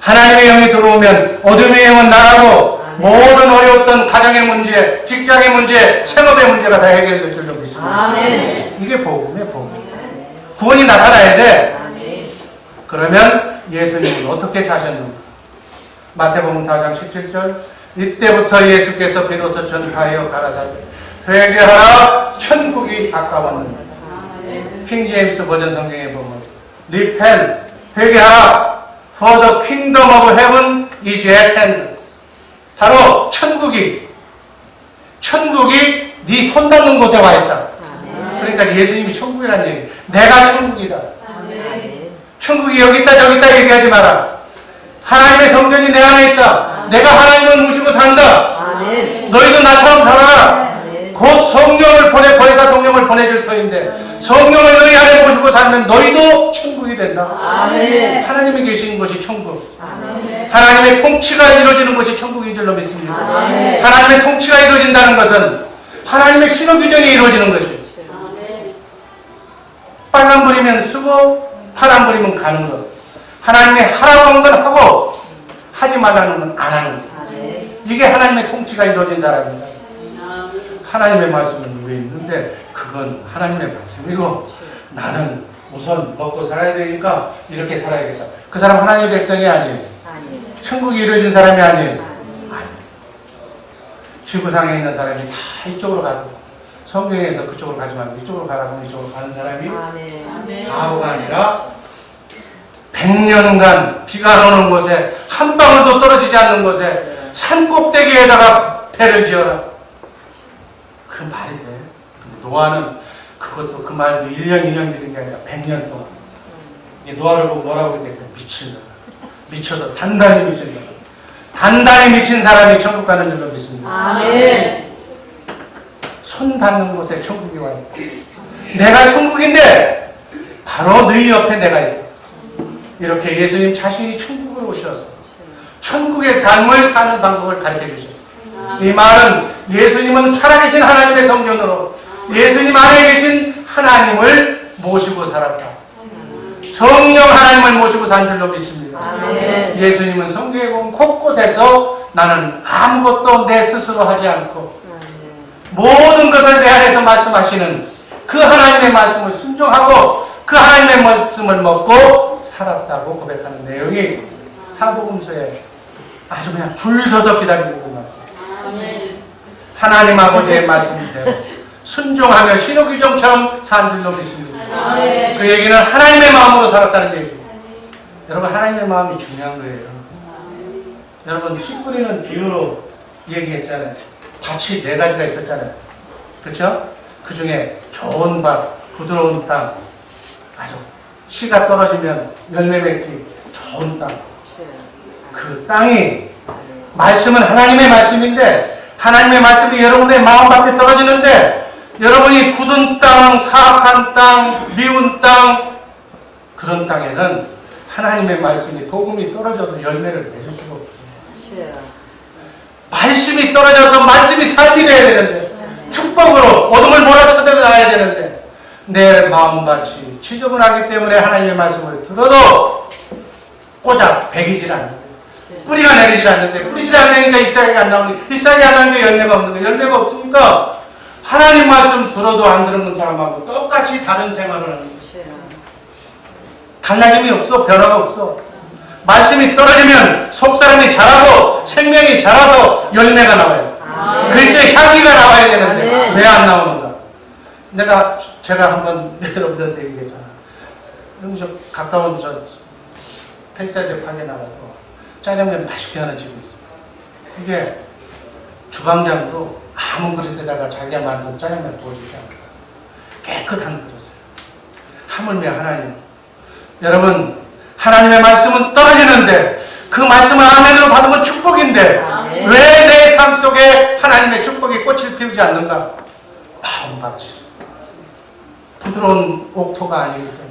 하나님의 영이 들어오면 어둠의 영은 나가고 모든 어려웠던 가정의 문제, 직장의 문제, 생업의 문제가 다 해결될 줄로 믿습니다. 아멘. 이게 복음이에요, 복음. 구원이 나타나야 돼. 아멘. 그러면 예수님은 어떻게 사셨는가? 마태복음 4장 17절 이때부터 예수께서 비로소 전파하여 가라사대 회개하라 천국이 가까웠느니라. 킹제임스 버전 성경에 보면 repent 회개하라 for the kingdom of heaven is at hand. 바로 천국이 네 손 닿는 곳에 와 있다. 그러니까 예수님이 천국이라는 얘기. 내가 천국이다. 천국이 여기 있다 저기 있다 얘기하지 마라. 하나님의 성전이 내 안에 있다. 내가 하나님을 모시고 산다. 아멘. 너희도 나처럼 살아라. 아멘. 곧 성령을 보혜사 성령을 보내줄 터인데 성령을 너희 안에 모시고 살면 너희도 천국이 된다. 아멘. 하나님이 계시는 것이 천국. 아멘. 하나님의 통치가 이루어지는 것이 천국인 줄로 믿습니다. 아멘. 하나님의 통치가 이루어진다는 것은 하나님의 신호 규정이 이루어지는 것이에요. 빨간불이면 쓰고 파란불이면 가는 것. 하나님이 하라고 하는 건 하고 하지 말라는 건 안 하는 것. 아멘. 이게 하나님의 통치가 이루어진 사람입니다. 하나님의 말씀은 위에 있는데 그건 하나님의 말씀이고 나는 우선 먹고 살아야 되니까 이렇게 살아야겠다. 그 사람 하나님의 백성이 아니에요. 아멘. 천국이 이루어진 사람이 아니에요. 아니. 지구상에 있는 사람이 다 이쪽으로 가고 성경에서 그쪽으로 가지 말고 이쪽으로 가라고 하면 이쪽으로 가는 사람이 아멘. 바보가 아니라 100년간 비가 안 오는 곳에 한 방울도 떨어지지 않는 곳에 산 꼭대기에다가 배를 지어라. 그 말이 돼. 노아는 그것도 그 말도 1년 2년 미는 게 아니라 100년 동안. 노아를 보고 뭐라고 그랬겠어요? 미친다. 미쳐도 단단히 미친다. 단단히 미친 사람이 천국 가는 줄로 믿습니다. 아멘. 손 닿는 곳에 천국이 와 있다. 내가 천국인데 바로 너희 옆에 내가 있다. 이렇게 예수님 자신이 천국으로 오셔서 천국의 삶을 사는 방법을 가르쳐 주셨다. 이 말은 예수님은 살아계신 하나님의 성전으로 예수님 안에 계신 하나님을 모시고 살았다. 성령 하나님을 모시고 산 줄로 믿습니다. 아멘. 예수님은 성경에 보면 곳곳에서 나는 아무것도 내 스스로 하지 않고 모든 것을 내 안에서 말씀하시는 그 하나님의 말씀을 순종하고 그 하나님의 말씀을 먹고 살았다고 고백하는 내용이 사복음서에 아주 그냥 줄 서서 기다리고 있는 말씀. 하나님 아버지의 말씀대로 순종하며 신호규정처럼 산 줄로 믿습니다. 그 얘기는 하나님의 마음으로 살았다는 얘기예요. 여러분 하나님의 마음이 중요한 거예요. 여러분 씨 뿌리는 비유로 얘기했잖아요. 밭이 4가지가 있었잖아요. 그렇죠? 그 중에 좋은 밭, 부드러운 땅, 아주 씨가 떨어지면 열매 맺기 좋은 땅. 그 땅이 말씀은 하나님의 말씀인데 하나님의 말씀이 여러분의 마음밭에 떨어지는데 여러분이 굳은 땅, 사악한 땅, 미운 땅 그런 땅에는 하나님의 말씀이 복음이 떨어져도 열매를 맺을 수가 없어요. 말씀이 떨어져서 말씀이 삶이 돼야 되는데 축복으로 어둠을 몰아쳐내고 나야 되는데 내 마음밭이 지저분하기 때문에 하나님의 말씀을 들어도 꼬작 배기질 않는데 뿌리가 내리질 않는데 뿌리질 않으니까 잎사귀가 안 나오는데 잎사귀 안 나오니까 열매가 없는 거예요. 열매가 없으니까 하나님 말씀 들어도 안 들은 사람하고 똑같이 다른 생활을 하는 거예요. 달라짐이 없어. 변화가 없어. 말씀이 떨어지면 속사람이 자라고 생명이 자라서 열매가 나와요. 그때 향기가 나와야 되는데 왜 안 나오는가? 제가 한번 여러분들한테 얘기했잖아. 여기 저 가까운 저 펜사이드 파게 나가고 짜장면 맛있게 하는 집이 있어요. 이게 주방장도 아무 그릇에다가 자기가 만든 짜장면 부어주지 않아요. 깨끗한 그릇을. 하물며 하나님. 여러분, 하나님의 말씀은 떨어지는데 그 말씀을 아멘으로 받으면 축복인데 왜 내 삶 속에 하나님의 축복이 꽃을 피우지 않는가? 마음같이 부드러운 옥토가 아니거든.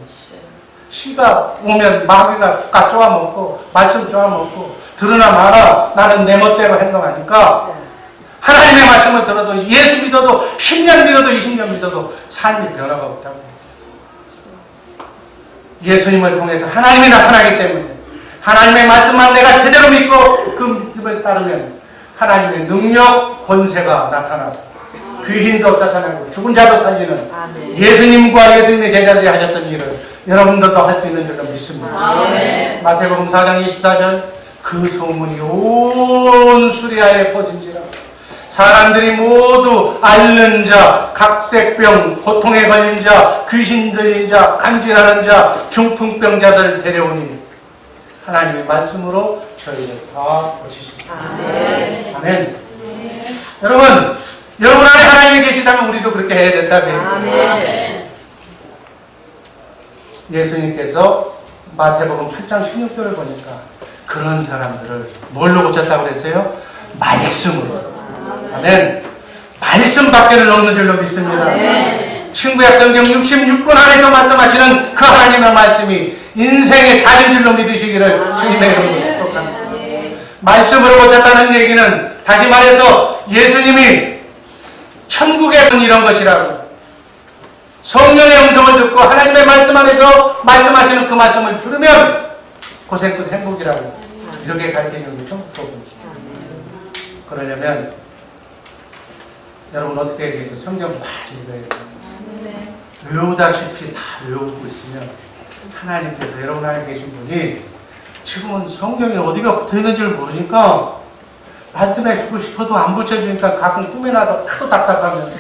씨가 오면 마귀가 까 쪼아먹고 말씀 쪼아먹고 들으나 마라 나는 내 멋대로 행동하니까 하나님의 말씀을 들어도 예수 믿어도 10년 믿어도 20년 믿어도 삶의 변화가 없다고. 예수님을 통해서 하나님이 나타나기 때문에 하나님의 말씀만 내가 제대로 믿고 그 믿음을 따르면 하나님의 능력, 권세가 나타나고 귀신도 쫓아내고 죽은 자도 살리는 예수님과 예수님의 제자들이 하셨던 일을 여러분들도 할 수 있는 줄로 믿습니다. 마태복음 4장 24절 그 소문이 온 수리아에 퍼진지라 사람들이 모두 앓는 자, 각색병, 고통에 걸린 자, 귀신 들린 자, 간질하는 자, 중풍병자들 데려오니 하나님의 말씀으로 저희를 다 고치십니다. 아멘. 아멘. 여러분, 여러분 안에 하나님이 계시다면 우리도 그렇게 해야 된다고 해요. 예수님께서 마태복음 8장 16절을 보니까 그런 사람들을 뭘로 고쳤다고 그랬어요? 말씀으로. 아멘. 말씀 밖에는 없는 줄로 믿습니다. 신구약 성경 66권 안에서 말씀하시는 그 하나님의 말씀이 인생의 다른 줄로 믿으시기를 주님의 이름으로 축복합니다. 말씀으로 고쳤다는 얘기는 다시 말해서 예수님이 천국에 온 이런 것이라고 성령의 음성을 듣고 하나님의 말씀 안에서 말씀하시는 그 말씀을 들으면 고생 끝 행복이라고 이렇게 가르치는 게 천국 복음입니다. 그러려면 여러분 어떻게 해야 되겠어요? 성경 많이 읽어야 돼요. 외우다시피 다 외우고 있으면 하나님께서 여러분 안에 계신 분이 지금은 성경에 어디가 붙어있는지를 모르니까 말씀해 주고 싶어도 안 붙여주니까 가끔 꿈에 나도 크고 답답하면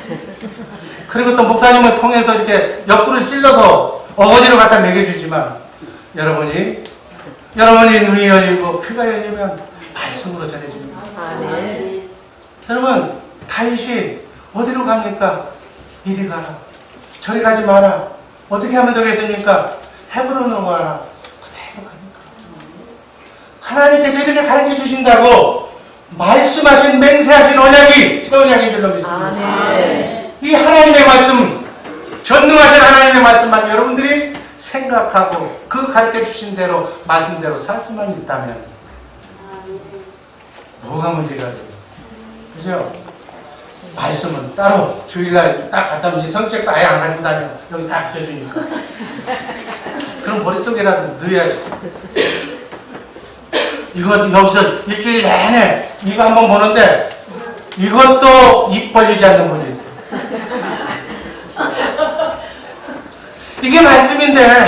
그리고 또 목사님을 통해서 이렇게 옆구리를 찔러서 어거지로 갖다 먹여주지만 여러분이 눈이 열리고 귀가 열리면 말씀으로 전해집니다. 여러분 다윗이 어디로 갑니까? 이리 가라 저리 가지 마라 어떻게 하면 되겠습니까? 헤브론으로 가라 그대로 갑니까? 하나님께서 이렇게 가르쳐 주신다고 말씀하신 맹세하신 언약이 새 언약인 줄로 믿습니다. 이 하나님의 말씀 전능하신 하나님의 말씀만 여러분들이 생각하고 그 가르쳐 주신 대로 말씀대로 살 수만 있다면 뭐가 문제가 되겠어요? 그죠? 말씀은 따로 주일날 딱 갖다 놓지 성책도 아예 안 가지고 다녀 여기 딱 붙여주니까 그럼 머릿속에라도 넣어야지. 이거 여기서 일주일 내내 이거 한번 보는데 이것도 입 벌리지 않는 분이 있어요. 이게 말씀인데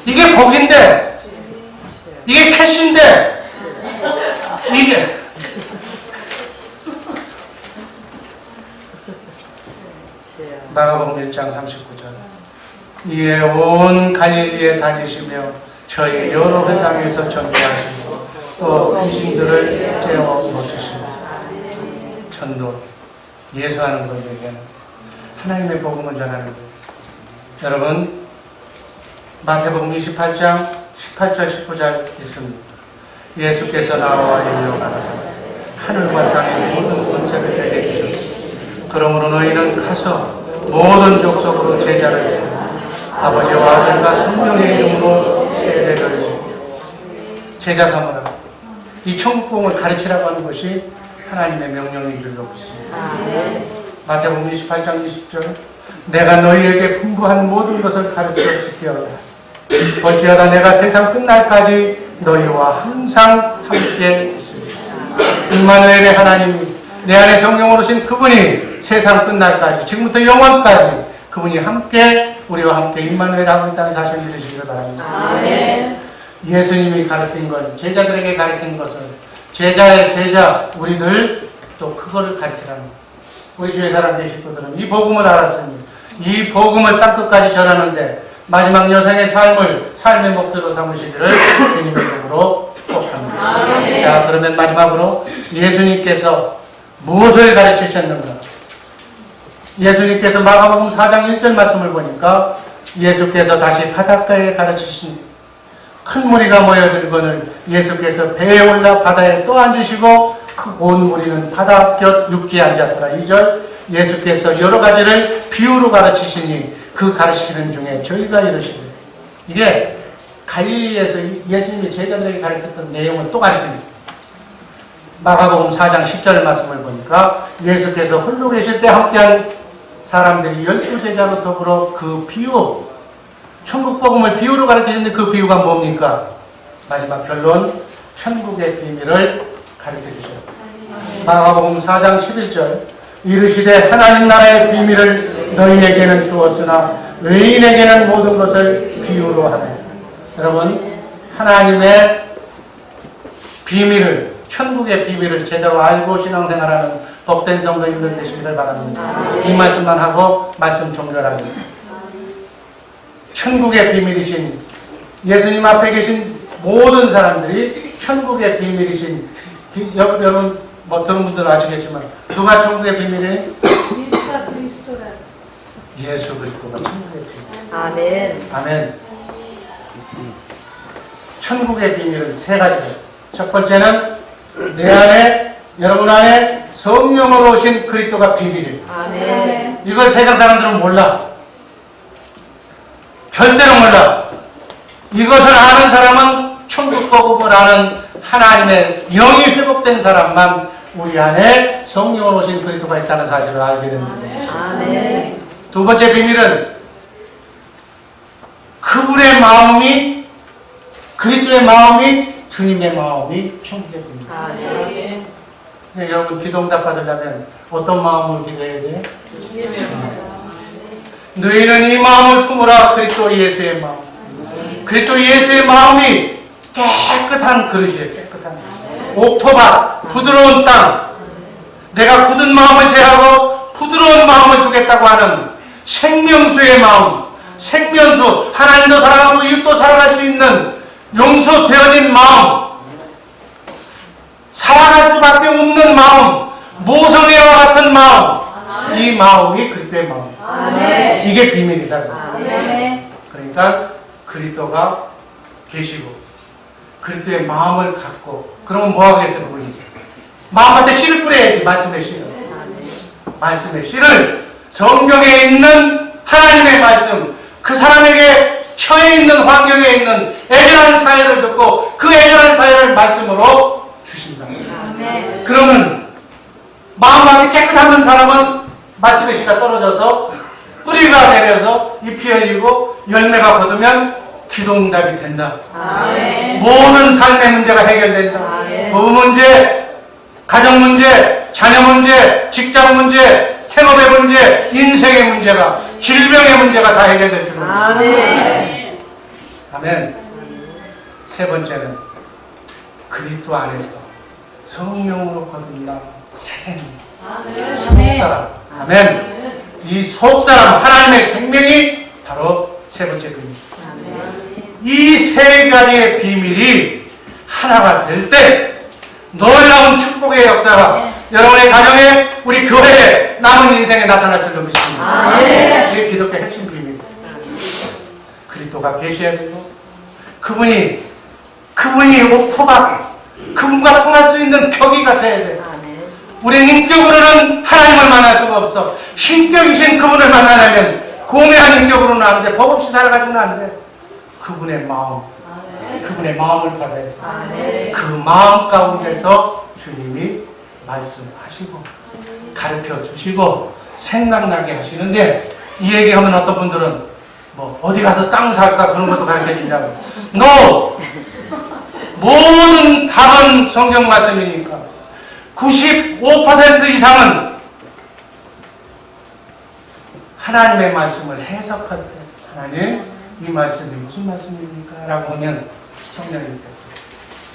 이게 복인데 이게 캐시인데 이게 마가복음 1장 39절 이에 온 갈릴리에 다니시며 저희 여러 회당에서 전도하시고 또 귀신들을 떼어 놓으시고 전도 예수하는 분에게는 하나님의 복음을 전하는 거예요. 여러분 마태복음 28장 18절 19절 읽습니다. 예수께서 나와 일로 가라사 하늘과 땅의 모든 권세를 내게 주셨으니 그러므로 너희는 가서 모든 족속으로 제자를 세우고 아버지와 아들과 성령의 이름으로 세례를 주고 제자 삼으라. 이 천국복음을 가르치라고 하는 것이 하나님의 명령인 줄로 믿습니다. 마태복음 28장 20절 내가 너희에게 풍부한 모든 것을 가르쳐 지키어라. 어찌하다 내가 세상 끝날까지 너희와 항상 함께 있습니다. 임마누엘의 하나님이 내 안에 성령으로 오신 그분이 세상 끝날까지 지금부터 영원까지 그분이 함께 우리와 함께 임마누엘 하고 있다는 사실 믿으시기를 바랍니다. 예수님이 가르친 것, 제자들에게 가르친 것을 제자의 제자 우리들 또 그거를 가르치라는 거예요. 우리 주의 사랑하는 식구들은 이 복음을 알았으니 이 복음을 땅끝까지 전하는데 마지막 여생의 삶의 목표로 삼으시기를 주님의 이름으로 축복합니다. 자, 그러면 마지막으로 예수님께서 무엇을 가르치셨는가? 예수님께서 마가복음 4장 1절 말씀을 보니까 예수께서 다시 바닷가에 가르치신 큰 무리가 모여들거늘 예수께서 배에 올라 바다에 또 앉으시고 그 온 무리는 바다 곁 육지에 앉았더라. 2절 예수께서 여러 가지를 비유로 가르치시니 그 가르치시는 중에 저희가 이러시되 이게 갈릴리에서 예수님이 제자들에게 가르쳤던 내용을 또 가르칩니다. 마가복음 4장 10절 말씀을 보니까 예수께서 홀로 계실 때 함께한 사람들이 12제자로 더불어 그 비유 천국 복음을 비유로 가르치는데 그 비유가 뭡니까? 마지막 결론 천국의 비밀을 가르쳐 주셨습니다. 마가복음 4장 11절 이르시되 하나님 나라의 비밀을 너희에게는 주었으나 외인에게는 모든 것을 비유로 하네. 여러분 하나님의 비밀을 천국의 비밀을 제대로 알고 신앙생활하는 복된 성도님들 되시기를 바랍니다. 이 말씀만 하고 말씀 종결합니다. 천국의 비밀이신 예수님 앞에 계신 모든 사람들이 천국의 비밀이신 여러분 뭐 들은 분들은 아시겠지만 누가 천국의 비밀이에요? 예수 그리스도가 천국의 비밀. 아멘. 아멘. 천국의 비밀은 세 가지입니다. 첫 번째는 내 안에 여러분 안에 성령으로 오신 그리스도가 비밀이에요. 아멘. 이걸 세상 사람들은 몰라. 절대로 몰라. 이것을 아는 사람은 천국 복음을 아는 하나님의 영이 회복된 사람만 우리 안에 성령으로 오신 그리스도가 있다는 사실을 알게 됩니다. 아멘. 두 번째 비밀은 그분의 마음이 그리스도의 마음이 주님의 마음이 천국의 비밀. 아멘. 네, 여러분 기도 응답 받으려면 어떤 마음으로 기도해야 돼요? 너희는 이 마음을 품으라. 그리스도 예수의 마음. 그리스도 예수의 마음이 깨끗한 그릇이에요. 깨끗한 옥토밭, 부드러운 땅. 내가 굳은 마음을 제하고 부드러운 마음을 주겠다고 하는 생명수의 마음, 생명수, 하나님도 사랑하고 이웃도 사랑할 수 있는 용서되어진 마음, 사랑할 수밖에 없는 마음, 모성애와 같은 마음, 이 마음이 그리스도의 마음. 아멘. 이게 비밀이다. 아멘. 그러니까 그리스도가 계시고 그리스도의 마음을 갖고 그러면 뭐 하겠어요? 우리 마음한테 씨를 뿌려야지. 말씀의 씨를. 말씀의 씨를 성경에 있는 하나님의 말씀, 그 사람에게 처해 있는 환경에 있는 애절한 사연을 듣고 그 애절한 사연을 말씀으로 주신다. 아멘. 그러면 마음이 깨끗한 사람은 말씀의 씨가 떨어져서 뿌리가 내려서 잎이 열리고 열매가 거두면 기도응답이 된다. 아멘. 모든 삶의 문제가 해결된다. 아멘. 부부 문제, 가정 문제, 자녀 문제, 직장 문제, 생업의 문제, 인생의 문제가, 질병의 문제가 다 해결될 줄 믿습니다. 아멘. 아멘. 세 번째는 그리스도 안에서 성령으로 거듭나 새 생명. 속사람. 아멘. 이 속사람 하나님의 생명이 바로 세 번째 비밀입니다. 이 세 가지의 비밀이 하나가 될 때 놀라운 축복의 역사가 여러분의 가정에 우리 교회에 남은 인생에 나타날 줄로 믿습니다. 이게 기독교 핵심 비밀입니다. 그리스도가 계셔야 되고 그분이 옥토박 그분과 통할 수 있는 벽이 같아야 돼. 우리는 인격으로는 하나님을 만날 수가 없어. 신격이신 그분을 만나려면 공회한 인격으로는 안 돼. 법 없이 살아가지고는 안 돼. 그분의 마음, 그분의 마음을 받아야 돼. 그 마음 가운데서 주님이 말씀하시고 가르쳐 주시고 생각나게 하시는데 이 얘기하면 어떤 분들은 뭐 어디 가서 땅 살까 그런 것도 가르쳐 준다고. No! 모든 답은 성경 말씀이니까 95% 이상은 하나님의 말씀을 해석할 때 하나님 이 말씀이 무슨 말씀입니까? 라고 하면 성령님께서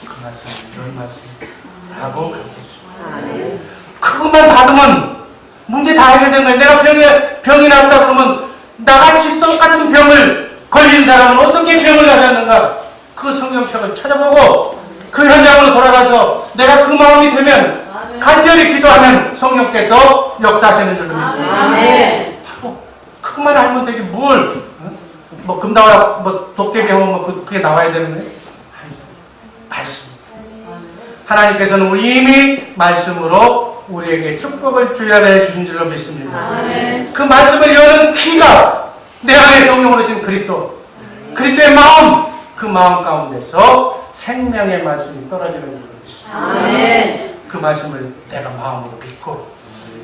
그 말씀, 이런 말씀하고 가르쳐주십니다. 아멘. 그것만 받으면 문제 다 해결된 거예요. 내가 병이 났다 그러면 나같이 똑같은 병을 걸린 사람은 어떻게 병을 가졌는가? 그 성경책을 찾아보고 그 현장으로 돌아가서 내가 그 마음이 되면 간절히 기도하면 성령께서 역사하시는 줄로 믿습니다. 아멘. 그것만 알면 되지 뭘? 뭐 금나와 뭐 도깨비 하면 뭐 그게 나와야 되는 거예요? 말씀. 하나님께서는 이미 말씀으로 우리에게 축복을 주야해 주신 줄로 믿습니다. 아멘. 그 말씀을 여는 키가 내 안에 성령으로 신 그리스도, 그리스도의 마음, 그 마음 가운데서 생명의 말씀이 떨어지는 줄로 믿습니다. 아멘. 그 말씀을 내가 마음으로 믿고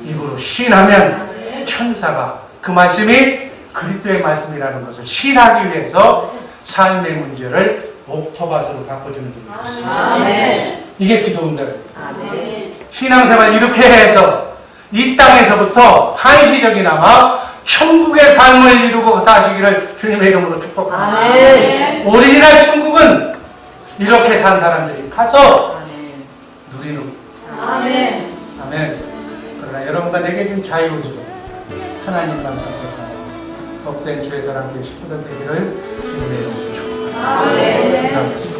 입으로 시인하면 천사가 그 말씀이 그리스도의 말씀이라는 것을 시인하기 위해서 삶의 문제를 옥토밭으로 바꿔주는 줄로 믿습니다. 아멘. 이게 기도응답입니다. 아멘. 신앙생활 이렇게 해서 이 땅에서부터 한시적이나마 천국의 삶을 이루고 사시기를 주님의 이름으로 축복합니다. 아멘. 오리지널 천국은 이렇게 산 사람들이 가서 누리는 아멘. 아멘. 그러나 여러분과 내게 준 자유로 하나님만 선택하고 복된 죄사람들 식구들 되기를 주님의 이름으로 축복합니다. 아멘. 감사합니다.